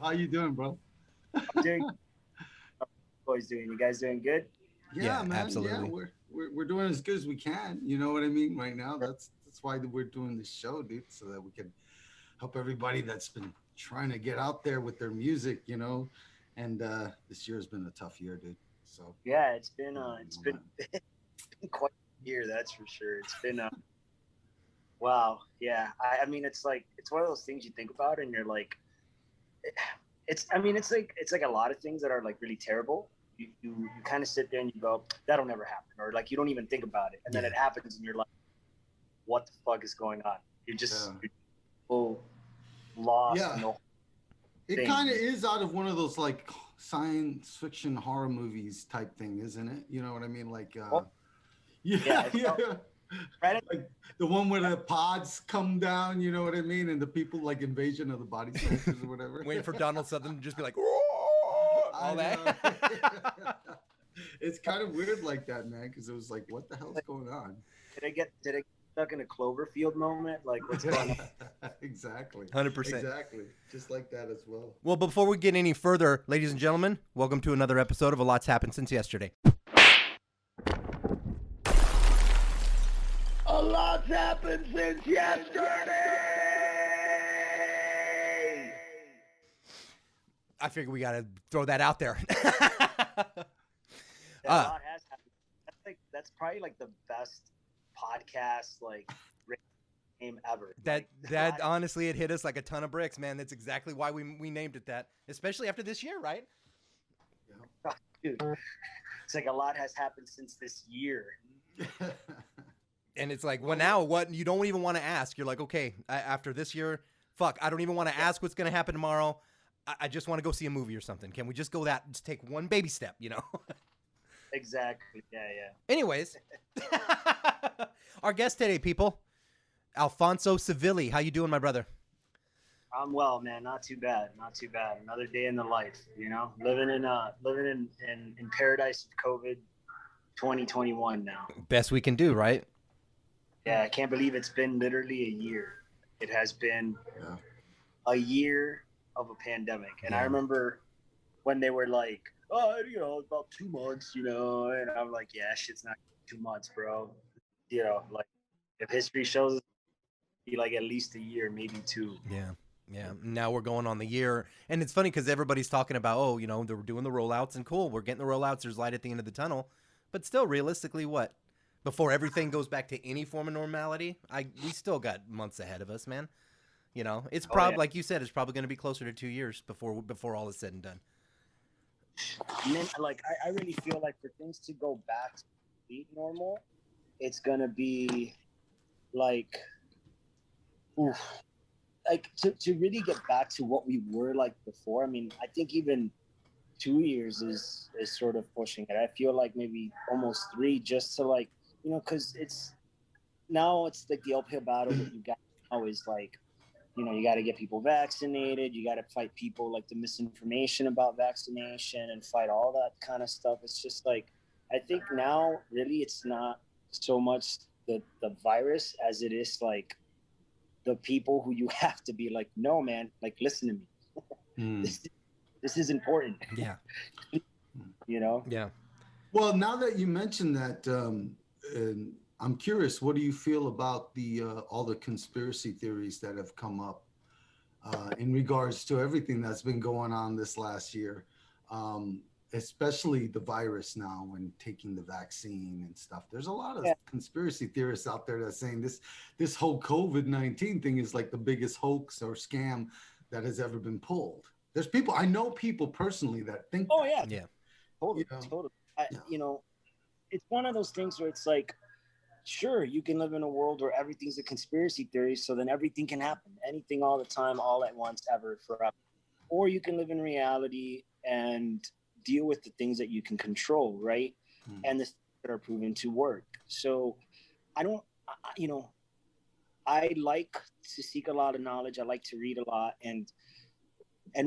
How you doing, bro? I'm doing. How boys doing? You guys doing good? Yeah, Yeah, man. Yeah, absolutely. we're doing as good as we can. You know what I mean? Right now, that's why we're doing this show, dude, so that we can help everybody that's been trying to get out there with their music. And this year has been a tough year, dude. So Yeah, it's you been know, uh, you it's know been, quite a year, that's for sure. It's been wow. Yeah, I mean, it's one of those things you think about, and you're like, it's. I mean, it's like a lot of things that are like really terrible. You kind of sit there and you go, that'll never happen, or like you don't even think about it, and then Yeah. it happens, and you're like, what the fuck is going on? yeah, You're so lost yeah. in the whole It thing. kind of is out of one of those like science fiction horror movies type thing, isn't it? You know what I mean? Like, Well, yeah, yeah, it yeah. felt right at Like the one where the pods come down, you know what I mean? And the people like Invasion of the Body Snatchers or whatever. Waiting for Donald Sutherland to just be like, I all know. that. It's kind of weird like that, man, because it was like, what the hell's going on? did I get stuck in a Cloverfield moment? Like what's going on? Exactly. 100%. Exactly. Just like that as well. Well, before we get any further, ladies and gentlemen, welcome to another episode of A Lot's Happened Since Yesterday. A lot's happened since yesterday. I figure we got to throw that out there. A lot has happened. That's probably like the best podcast like name ever. That Like, honestly, it hit us like a ton of bricks, man. That's exactly why we named it that, especially after this year, right? dude, it's like a lot has happened since this year. And it's like, well, now what? You don't even want to ask. You're like, okay, after this year, fuck, I don't even want to ask what's going to happen tomorrow. I just want to go see a movie or something. Can we just go that? Just take one baby step, you know? Exactly. Yeah, yeah. Anyways, our guest today, people, Alfonso Civile. How you doing, my brother? I'm well, man. Not too bad. Not too bad. Another day in the life, living in paradise of COVID 2021 now. Best we can do, right? Yeah, I can't believe it's been literally a year. It has been Yeah. a year of a pandemic. And I Yeah. remember when they were like, oh, about 2 months, and I'm like, yeah, shit's not 2 months, bro. Like if history shows us, be like at least a year, maybe two. Yeah. Yeah. Now we're going on the year. And it's funny because everybody's talking about, oh, they're doing the rollouts and cool. We're getting the rollouts. There's light at the end of the tunnel. But still, realistically, what? Before everything goes back to any form of normality, we still got months ahead of us, man. It's probably, like you said, it's probably going to be closer to 2 years before all is said and done. And then, like, I really feel like for things to go back to be normal, it's gonna be like, oof, like to really get back to what we were like before. I mean, I think even 2 years is sort of pushing it. I feel like maybe almost three, just to like, because it's like the uphill battle that you got now is like, you got to get people vaccinated. You got to fight people like the misinformation about vaccination and fight all that kind of stuff. It's just like, I think now really it's not so much the virus as it is like the people who you have to be like, no, man, like, listen to me. This is important. Yeah. Yeah. Well, now that you mentioned that, and I'm curious, what do you feel about the all the conspiracy theories that have come up in regards to everything that's been going on this last year, especially the virus now and taking the vaccine and stuff? There's a lot of conspiracy theorists out there that's saying this whole COVID-19 thing is like the biggest hoax or scam that has ever been pulled. There's people, I know people personally that think. Oh yeah, yeah, totally. It's one of those things where it's like, sure, you can live in a world where everything's a conspiracy theory, so then everything can happen, anything all the time, all at once, ever, forever. Or you can live in reality and deal with the things that you can control, right? And the things that are proven to work. So I like to seek a lot of knowledge. I like to read a lot, and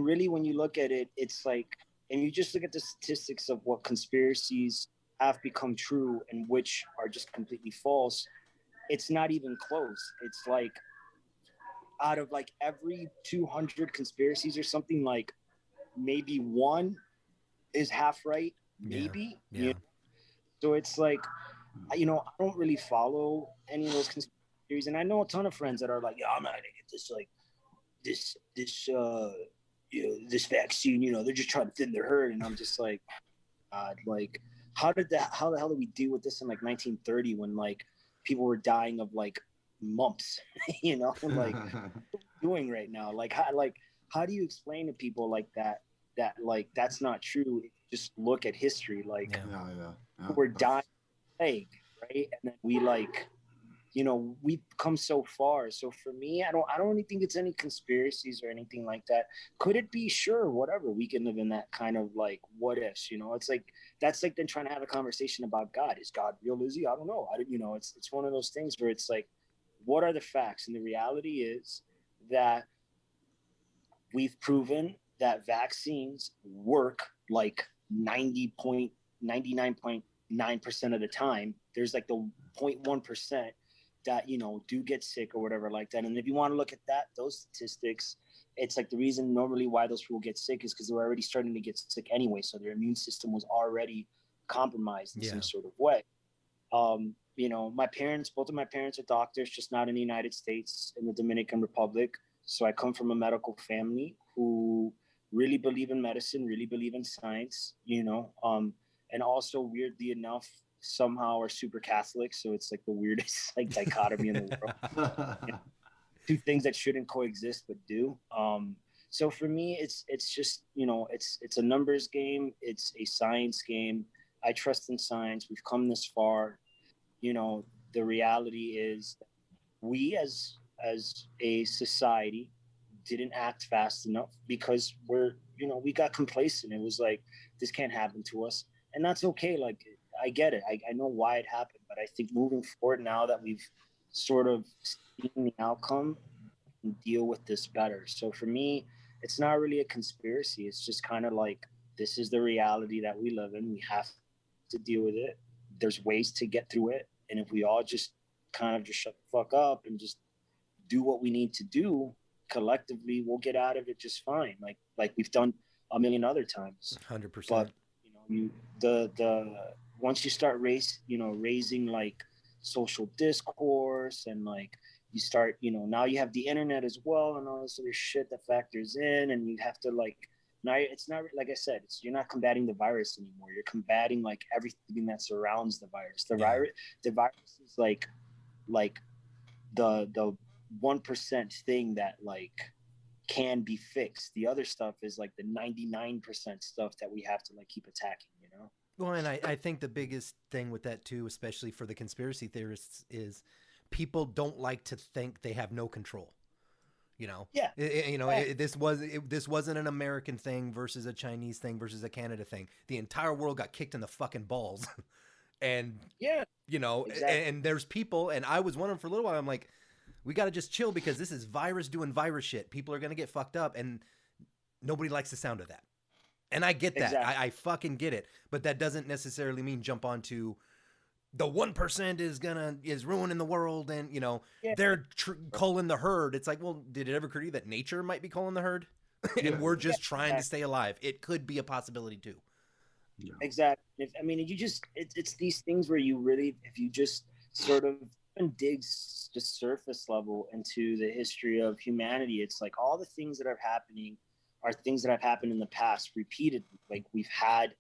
really, when you look at it, it's like, and you just look at the statistics of what conspiracies have become true and which are just completely false, it's not even close. It's like out of like every 200 conspiracies or something, like maybe one is half right, maybe. Yeah. You know? So it's like, you know, I don't really follow any of those conspiracy theories, and I know a ton of friends that are like, yeah, I'm not gonna get this, like this you know, this vaccine, you know, they're just trying to thin their herd, and I'm just like, God, like, how the hell did we deal with this in like 1930 when like people were dying of like mumps, you know, like what are we doing right now? Like how do you explain to people like that like that's not true? Just look at history, like we're dying of plague, right? And then we like, you know, we've come so far. So for me, I don't really think it's any conspiracies or anything like that. Could it be? Sure, whatever. We can live in that kind of like what ifs, you know. It's like that's like then trying to have a conversation about God. Is God real? Is he? I don't know. You know, it's one of those things where it's like, what are the facts? And the reality is that we've proven that vaccines work like 99.9% of the time. There's like the 0.1% that, you know, do get sick or whatever like that. And if you want to look at that, those statistics, it's like the reason normally why those people get sick is because they're already starting to get sick anyway. So their immune system was already compromised in some sort of way. You know, both of my parents are doctors, just not in the United States, in the Dominican Republic. So I come from a medical family who really believe in medicine, really believe in science, you know, and also weirdly enough, somehow are super Catholic, so it's like the weirdest like dichotomy in the world. You know, two things that shouldn't coexist but do. So for me, it's just, you know, it's a numbers game, it's a science game. I trust in science. We've come this far. You know, the reality is we as a society didn't act fast enough because we got complacent. It was like, this can't happen to us, and that's okay. Like, I get it. I know why it happened, but I think moving forward now that we've sort of seen the outcome, we can deal with this better. So for me, it's not really a conspiracy. It's just kind of like, this is the reality that we live in. We have to deal with it. There's ways to get through it. And if we all just kind of just shut the fuck up and just do what we need to do collectively, we'll get out of it just fine. Like we've done a million other times. 100%. But, you know, the once you start raising like social discourse and like you start, you know, now you have the internet as well and all this other shit that factors in, and you have to like, now it's not, like I said, you're not combating the virus anymore. You're combating like everything that surrounds the virus. The virus is like the 1% thing that like can be fixed. The other stuff is like the 99% stuff that we have to like keep attacking, you know? Well, and I think the biggest thing with that too, especially for the conspiracy theorists, is people don't like to think they have no control. You know, this wasn't an American thing versus a Chinese thing versus a Canada thing. The entire world got kicked in the fucking balls, and you know, exactly. and there's people, and I was one of them for a little while. I'm like, we got to just chill because this is virus doing virus shit. People are gonna get fucked up, and nobody likes the sound of that. And I get that. Exactly. I fucking get it. But that doesn't necessarily mean jump onto the 1% is ruining the world, and you know they're culling the herd. It's like, well, did it ever occur to you that nature might be culling the herd, and we're just trying to stay alive? It could be a possibility too. Yeah. Exactly. I mean, it's these things where you really, if you just sort of dig just surface level into the history of humanity, it's like all the things that are happening are things that have happened in the past repeatedly. Like we've had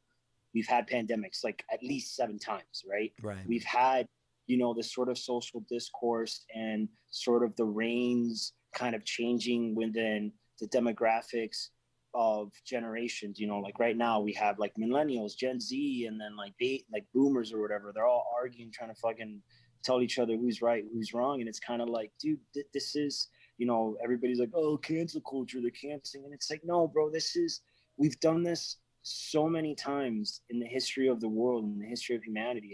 pandemics like at least 7 times, right? Right. We've had, you know, this sort of social discourse and sort of the reins kind of changing within the demographics of generations. You know, like right now we have like millennials, Gen Z, and then like boomers or whatever. They're all arguing, trying to fucking tell each other who's right, who's wrong. And it's kind of like, dude, this is, you know, everybody's like, oh, cancel culture, they're canceling. And it's like, no, bro, we've done this so many times in the history of the world, in the history of humanity.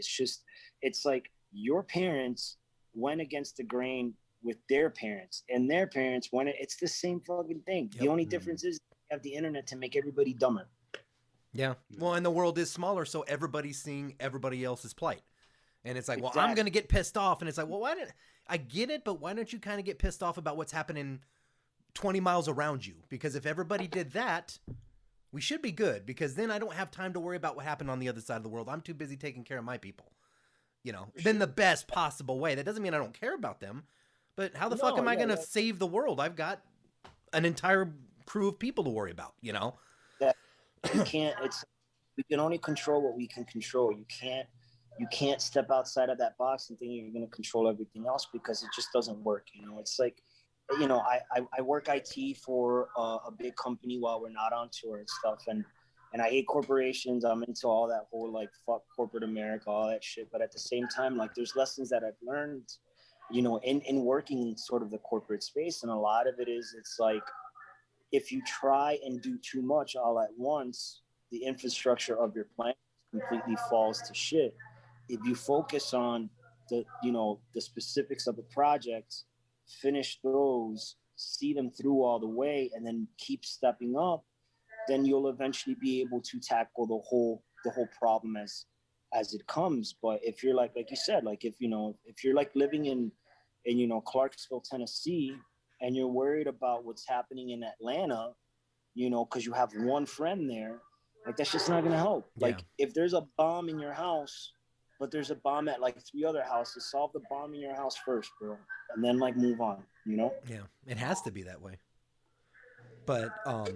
It's like your parents went against the grain with their parents, and their parents it's the same fucking thing. Yep. The only difference is you have the internet to make everybody dumber. Yeah. Well, and the world is smaller, so everybody's seeing everybody else's plight. And it's like, well, I'm going to get pissed off. And it's like, well, I get it, but why don't you kind of get pissed off about what's happening 20 miles around you? Because if everybody did that, We should be good, because then I don't have time to worry about what happened on the other side of the world. I'm too busy taking care of my people, you know, in the best possible way. That doesn't mean I don't care about them, but how the fuck am I going to save the world? I've got an entire crew of people to worry about, you know? That you can't, we can only control what we can control. You can't step outside of that box and think you're going to control everything else, because it just doesn't work. You know, it's like, you know, I work IT for a big company while we're not on tour and stuff. And I hate corporations. I'm into all that whole, like, fuck corporate America, all that shit. But at the same time, like, there's lessons that I've learned, you know, in working in sort of the corporate space. And a lot of it is, it's like, if you try and do too much all at once, the infrastructure of your plan completely falls to shit. If you focus on the, you know, the specifics of the project, finish those, see them through all the way, and then keep stepping up, then you'll eventually be able to tackle the whole problem as it comes. But if you're like you said, like, if you're like living in you know, Clarksville, Tennessee, and you're worried about what's happening in Atlanta, you know, because you have one friend there, like, that's just not gonna help. Yeah. Like, if there's a bomb in your house, but there's a bomb at like 3 other houses, solve the bomb in your house first, bro, and then, like, move on, you know? Yeah, it has to be that way. But I'm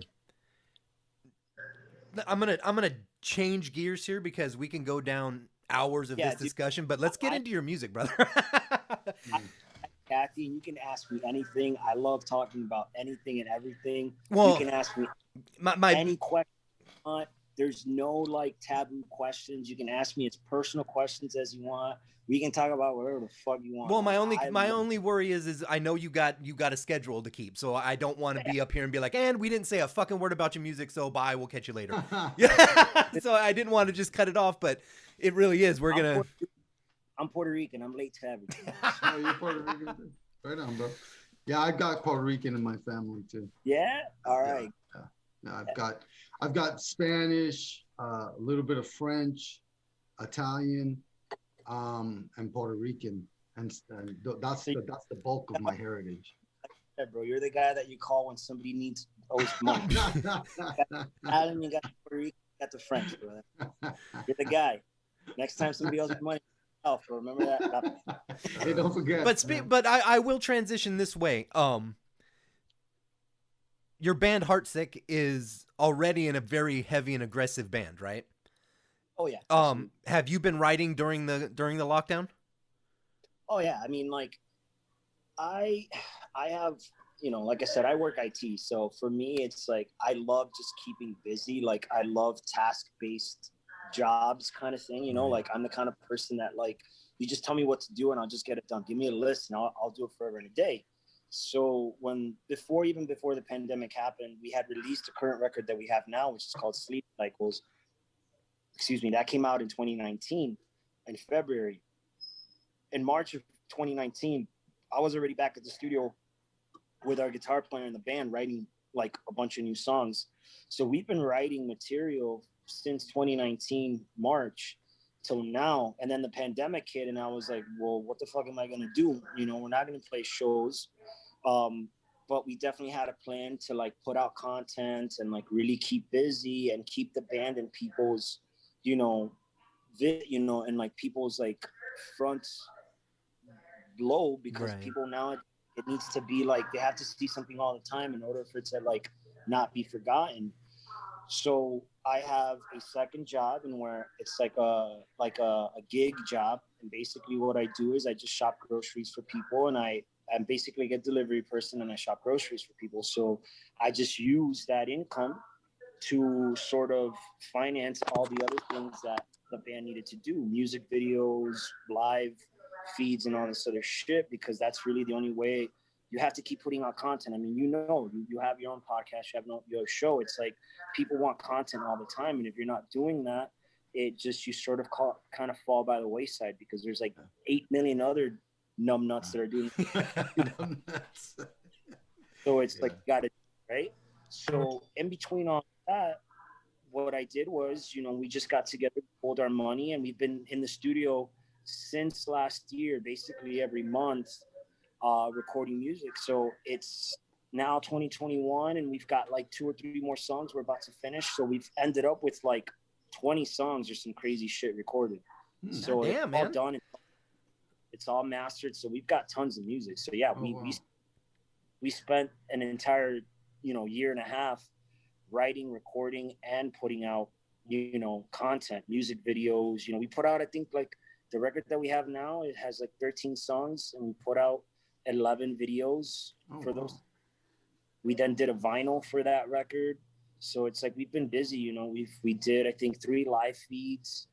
gonna change gears here, because we can go down hours of this discussion. But let's get into your music, brother. Kathy, and you can ask me anything. I love talking about anything and everything. Well, you can ask me any question you want. There's no, like, taboo questions. You can ask me as personal questions as you want. We can talk about whatever the fuck you want. Well, my only worry is I know you got a schedule to keep, so I don't want to be up here and be like, and we didn't say a fucking word about your music, so bye, we'll catch you later. Yeah. So I didn't want to just cut it off, but it really is. I'm Puerto Rican. I'm late to everything. Oh, you're Puerto Rican? Right on, bro. Yeah, I've got Puerto Rican in my family too. Yeah? All right. Yeah. I've got Spanish, a little bit of French, Italian, and Puerto Rican, and that's the bulk of my heritage. Yeah, bro, you're the guy that you call when somebody owes money. You got Italian, you got Puerto Rican, you got the French, brother. You're the guy. Next time somebody owes money, remember that. Hey, don't forget. But I will transition this way. Your band Heartsick is already in a very heavy and aggressive band, right? Oh yeah. Have you been writing during the lockdown? Oh yeah. I mean, like, I have, you know, like I said, I work IT, so for me, it's like, I love just keeping busy. Like, I love task-based jobs kind of thing, you know. Like, I'm the kind of person that, like, you just tell me what to do and I'll just get it done. Give me a list and I'll do it forever and a day. So even before the pandemic happened, we had released the current record that we have now, which is called Sleep Cycles. Excuse me, that came out in 2019 in February. In March of 2019, I was already back at the studio with our guitar player in the band, writing, like, a bunch of new songs. So we've been writing material since 2019 March till now, and then the pandemic hit, and I was like, well, what the fuck am I gonna do? You know, we're not gonna play shows, but we definitely had a plan to, like, put out content and, like, really keep busy and keep the band in people's, you know, and, like, people's, like, front low, because people now, it needs to be like, they have to see something all the time in order for it to, like, not be forgotten. So I have a second job, and where it's like a gig job, and basically what I do is I just shop groceries for people, and I'm basically a delivery person, and I shop groceries for people. So I just use that income to sort of finance all the other things that the band needed to do, music videos, live feeds, and all this other shit, because that's really the only way. You have to keep putting out content. I mean, you know, you have your own podcast, you have your show. It's like, people want content all the time, and if you're not doing that, it just, you sort of kind of fall by the wayside, because there's like 8 million other numbnuts that are doing so it's like, you got it, right? So in between all that, what I did was, you know, we just got together, pulled our money, and we've been in the studio since last year, basically every month, recording music. So it's now 2021, and we've got like 2 or 3 more songs we're about to finish. So we've ended up with like 20 songs or some crazy shit recorded. So it's all done. It's all mastered. So we've got tons of music. So yeah, we spent an entire, year and a half writing, recording, and putting out, content, music videos. We put out, I think, like the record that we have now, it has like 13 songs, and we put out 11 videos for those. We then did a vinyl for that record. So it's like we've been busy, we did, I think, 3 live feeds,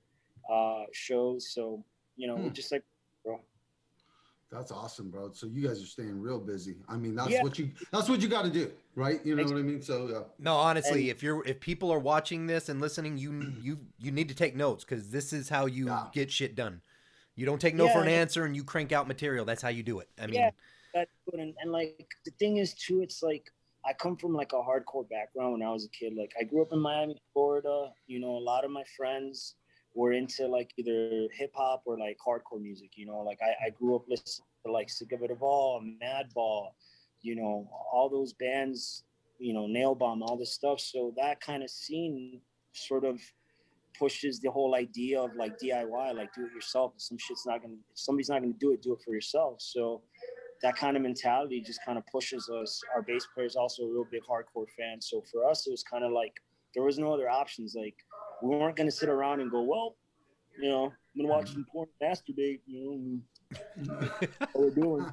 shows. So, we're just like, bro. That's awesome, bro. So you guys are staying real busy. I mean, that's what you got to do, right? You know what I mean? So no, honestly, if people are watching this and listening, you need to take notes, because this is how you get shit done. You don't take no for an answer, and you crank out material. That's how you do it. I mean, that's good. And like the thing is too, it's like I come from like a hardcore background when I was a kid. Like I grew up in Miami, Florida. A lot of my friends were into like either hip hop or like hardcore music. Like I grew up listening to like Sick of It All, Madball, all those bands, Nail Bomb, all this stuff. So that kind of scene sort of pushes the whole idea of like DIY, like do it yourself. If somebody's not gonna do it for yourself. So that kind of mentality just kind of pushes us. Our bass player is also a real big hardcore fan. So for us, it was kind of like there was no other options. Like we weren't going to sit around and go, well, I'm going to watch some porn, masturbate, what we're doing.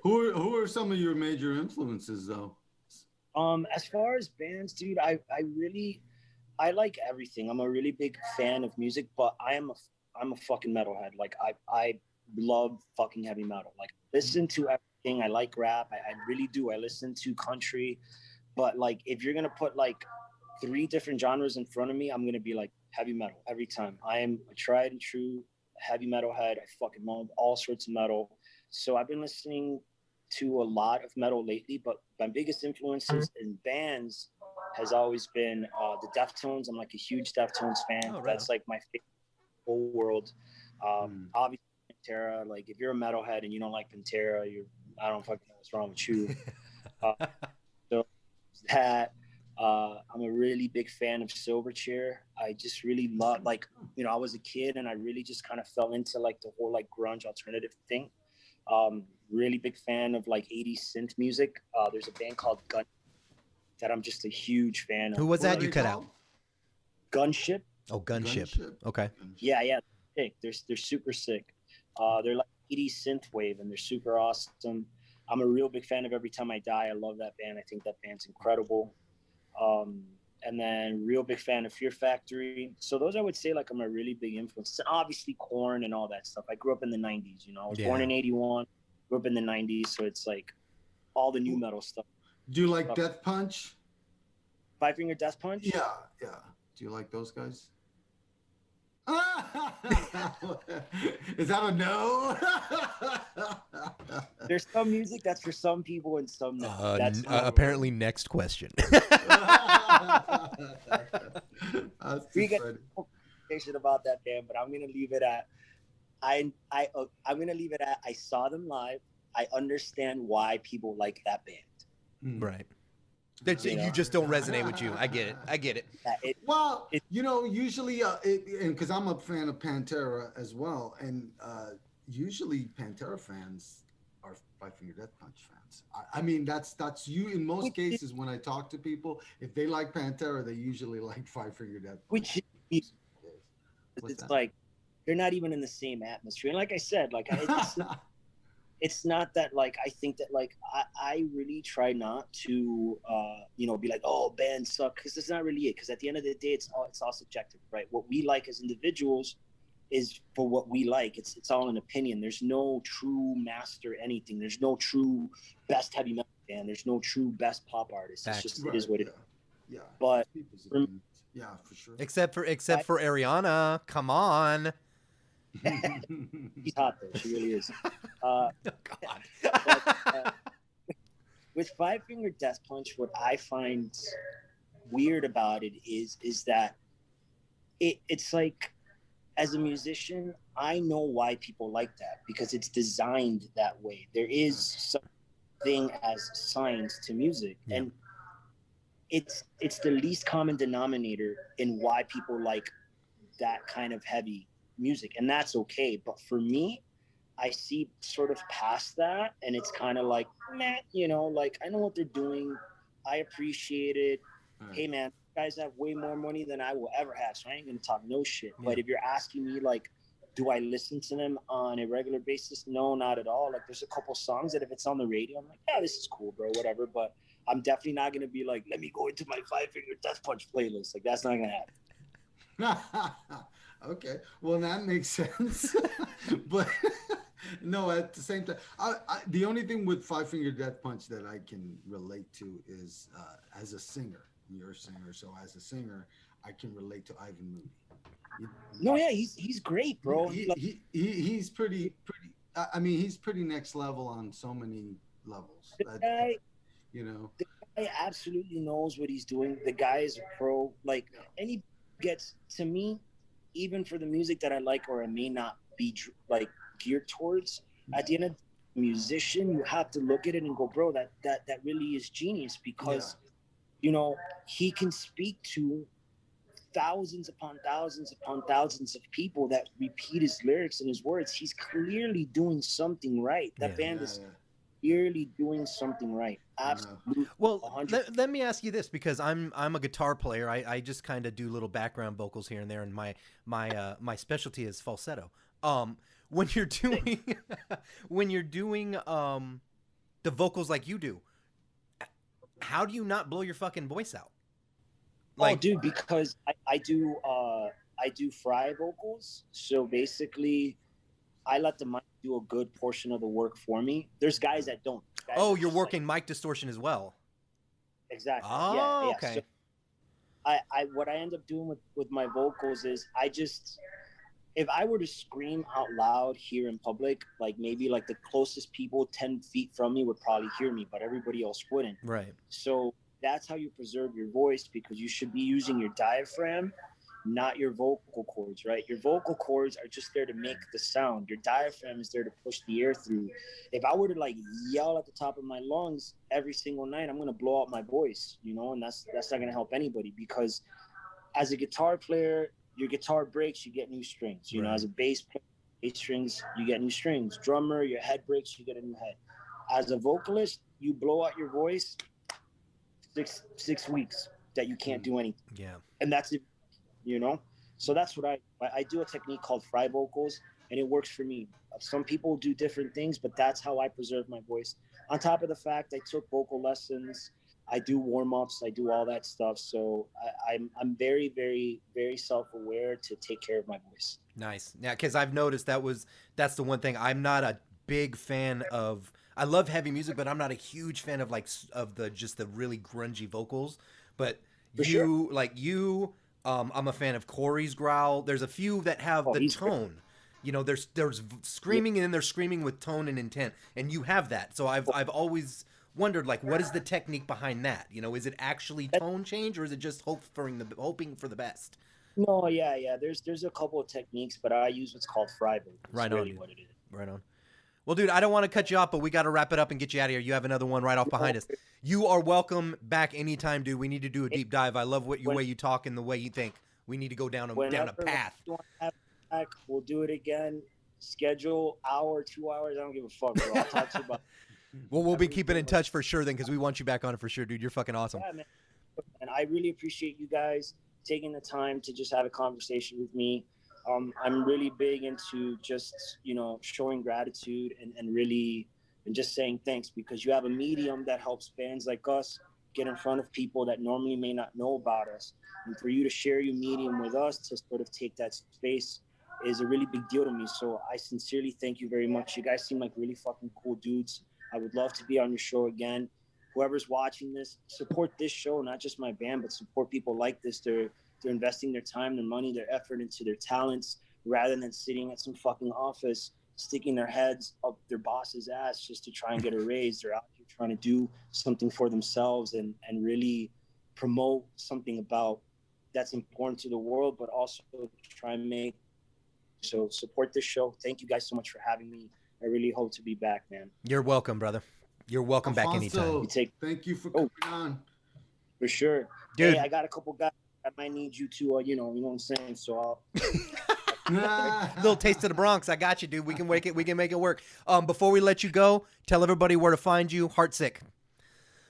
Who are some of your major influences though? As far as bands, dude, I like everything. I'm a really big fan of music, but I'm a fucking metalhead. Like I love fucking heavy metal. Like listen to everything. I like rap. I really do. I listen to country, but like if you're gonna put like 3 different genres in front of me, I'm gonna be like heavy metal every time. I am a tried and true heavy metal head. I fucking love all sorts of metal. So I've been listening to a lot of metal lately, but my biggest influences in bands has always been the Deftones. I'm like a huge Deftones fan. That's like my favorite whole world. Obviously Pantera. Like if you're a metalhead and you don't like Pantera, I don't fucking know what's wrong with you. So that I'm a really big fan of Silverchair. I just really love, like, I was a kid and I really just kind of fell into like the whole like grunge alternative thing. Really big fan of like 80s synth music. There's a band called Gun that I'm just a huge fan of. Who was that you cut out? Gunship. Oh, Gunship. Okay. Yeah. They're super sick. They're like 80s synth wave and they're super awesome. I'm a real big fan of Every Time I Die. I love that band. I think that band's incredible. And then real big fan of Fear Factory. So those, I would say, like, I'm a really big influence. And obviously Korn and all that stuff. I grew up in the 90s, I was born in 81, grew up in the 90s. So it's like all the new metal stuff. Do you like Death Punch? Five Finger Death Punch? Yeah. Do you like those guys? Is that a no? There's some music that's for some people and some no. That's apparently next question. We get conversation about that band, but I'm gonna leave it at I'm gonna leave it at I saw them live. I understand why people like that band. Right. You just don't resonate with you. I get it. Well, usually, and because I'm a fan of Pantera as well, and usually Pantera fans are Five Finger Death Punch fans. I mean, that's you in most cases when I talk to people. If they like Pantera, they usually like Five Finger Death Punch. It's like they're not even in the same atmosphere. And like I said, like it's not that, like, I think that, like, I really try not to, be like, oh, bands suck, because that's not really it. Because at the end of the day, it's all subjective, right? What we like as individuals is for what we like. It's all an opinion. There's no true master anything. There's no true best heavy metal band. There's no true best pop artist. It's just, it is what it is. Yeah. But yeah, for sure. Except for Ariana, come on. She's hot though. She really is. God. But, with Five Finger Death Punch, what I find weird about it is that it's like, as a musician, I know why people like that, because it's designed that way. There is some thing as science to music. Yeah. And it's the least common denominator in why people like that kind of heavy music, and that's okay. But for me, I see sort of past that, and it's kind of like, meh, you know, like I know what they're doing, I appreciate it. Hey man, guys have way more money than I will ever have, so I ain't gonna talk no shit. But if you're asking me, like, do I listen to them on a regular basis? No, not at all. Like, there's a couple songs that if it's on the radio, I'm like, yeah, this is cool, bro, whatever. But I'm definitely not gonna be like, let me go into my 5-Finger Death Punch playlist. Like, that's not gonna happen. Okay, well, that makes sense. But no, at the same time, the only thing with 5-Finger Death Punch that I can relate to is as a singer. You're a singer, so as a singer, I can relate to Ivan Mooney. No, yeah, he's great, bro. He's pretty. I mean, he's pretty next level on so many levels. The guy absolutely knows what he's doing. The guy is a pro. Like, and he gets, to me, even for the music that I like or I may not be like geared towards, at the end of the musician, you have to look at it and go, bro, that really is genius, because you know, he can speak to thousands upon thousands upon thousands of people that repeat his lyrics and his words. He's clearly doing something right. That band is clearly doing something right. Absolutely. Well, let me ask you this, because I'm a guitar player. I just kind of do little background vocals here and there, and my specialty is falsetto. When you're doing the vocals like you do, how do you not blow your fucking voice out? Like, dude, because I do fry vocals. So basically, I let the mic do a good portion of the work for me. There's guys that don't. You're working mic distortion as well. Exactly. Oh, yeah, okay. So what I end up doing with my vocals is if I were to scream out loud here in public, like maybe like the closest people 10 feet from me would probably hear me, but everybody else wouldn't. Right. So that's how you preserve your voice, because you should be using your diaphragm, not your vocal cords, right? Your vocal cords are just there to make the sound. Your diaphragm is there to push the air through. If I were to like yell at the top of my lungs every single night, I'm going to blow out my voice, you know, and that's not going to help anybody, because as a guitar player, your guitar breaks, you get new strings. You know, as a bass player, bass strings, you get new strings. Drummer, your head breaks, you get a new head. As a vocalist, you blow out your voice, 6 weeks that you can't do anything. Yeah. And that's it, you know? So that's what I do, a technique called fry vocals, and it works for me. Some people do different things, but that's how I preserve my voice. On top of the fact I took vocal lessons, I do warm-ups, I do all that stuff. So I'm very, very, very self-aware to take care of my voice. Nice. Yeah, because I've noticed that's the one thing. I'm not a big fan of. I love heavy music, but I'm not a huge fan of the really grungy vocals. But I'm a fan of Corey's growl. There's a few that have the tone. You know, there's screaming, and then they're screaming with tone and intent, and you have that. So I've always wondered, like, what is the technique behind that? You know, is it actually tone change, or is it just hoping for the best? No, yeah. There's a couple of techniques, but I use what's called fry vocals. Right on. Really what it is. Right on. Well, dude, I don't want to cut you off, but we got to wrap it up and get you out of here. You have another one right off behind us. You are welcome back anytime, dude. We need to do a deep dive. I love the way you talk and the way you think. We need to go down a path. We'll do it again. Schedule hour, 2 hours. I don't give a fuck, bro. I'll talk to you about. Well, we'll be keeping in touch for sure then, because we want you back on it for sure, dude. You're fucking awesome. Yeah, man. And I really appreciate you guys taking the time to just have a conversation with me. I'm really big into just, you know, showing gratitude and just saying thanks, because you have a medium that helps bands like us get in front of people that normally may not know about us. And for you to share your medium with us to sort of take that space is a really big deal to me. So I sincerely thank you very much. You guys seem like really fucking cool dudes. I would love to be on your show again. Whoever's watching this, support this show, not just my band, but support people like this. They're investing their time, their money, their effort into their talents, rather than sitting at some fucking office, sticking their heads up their boss's ass just to try and get a raise. They're out here trying to do something for themselves and really promote something about that's important to the world, but also try and make. So support this show. Thank you guys so much for having me. I really hope to be back, man. You're welcome, brother. You're welcome back anytime. Thank you for coming on. For sure. Dude. Hey, I got a couple guys I might need you to, you know what I'm saying? So I'll... Little taste of the Bronx. I got you, dude. We can make it work. Before we let you go, tell everybody where to find you. Heartsick.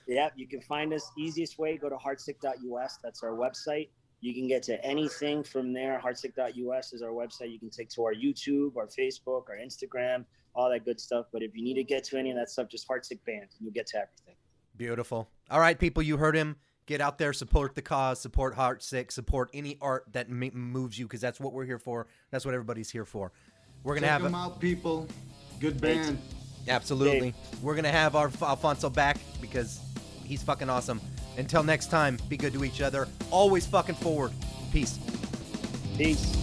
Yeah, you can find us. Easiest way, go to heartsick.us. That's our website. You can get to anything from there. Heartsick.us is our website. You can take to our YouTube, our Facebook, our Instagram, all that good stuff. But if you need to get to any of that stuff, just Heartsick Band, and you'll get to everything. Beautiful. All right, people, you heard him. Get out there, support the cause, support Heartsick, support any art that moves you, because that's what we're here for. That's what everybody's here for. We're gonna check them out, people. Good band. Absolutely. Dave. We're gonna have our Alfonso back because he's fucking awesome. Until next time, be good to each other. Always fucking forward. Peace. Peace.